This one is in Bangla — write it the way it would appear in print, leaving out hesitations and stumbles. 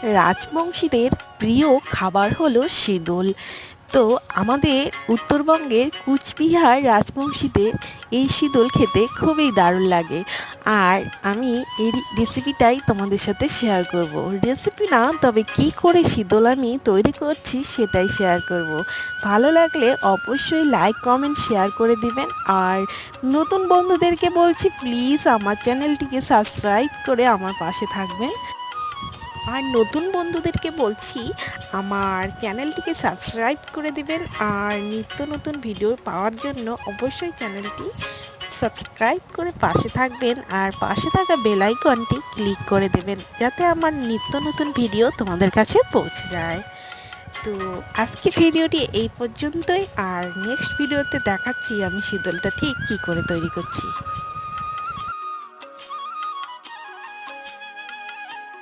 রাজবংশীদের প্রিয় খাবার হলো শীতল। তো আমাদের উত্তরবঙ্গের কুচবিহার রাজবংশীদের এই শীতল খেতে খুবই দারুণ লাগে। আর আমি এই রেসিপিটাই তোমাদের সাথে শেয়ার করব। রেসিপি না, তবে কি করে শীতল আমি তৈরি করছি সেটাই শেয়ার করব। ভালো লাগলে অবশ্যই লাইক কমেন্ট শেয়ার করে দিবেন। আর নতুন বন্ধুদেরকে বলছি, প্লিজ আমার চ্যানেলটিকে সাবস্ক্রাইব করে আমার পাশে থাকবেন। আর নতুন বন্ধুদেরকে বলছি, আমার চ্যানেলটিকে সাবস্ক্রাইব করে দিবেন। আর নিত্য নতুন ভিডিও পাওয়ার জন্য অবশ্যই চ্যানেলটি সাবস্ক্রাইব করে পাশে থাকবেন। আর পাশে থাকা বেল আইকনটি ক্লিক করে দেবেন, যাতে আমার নিত্য নতুন ভিডিও তোমাদের কাছে পৌঁছে যায়। তো আজকে ভিডিওটি এই পর্যন্তই। আর নেক্সট ভিডিওতে দেখাচ্ছি আমি শীতলটা ঠিক কী করে তৈরি করছি।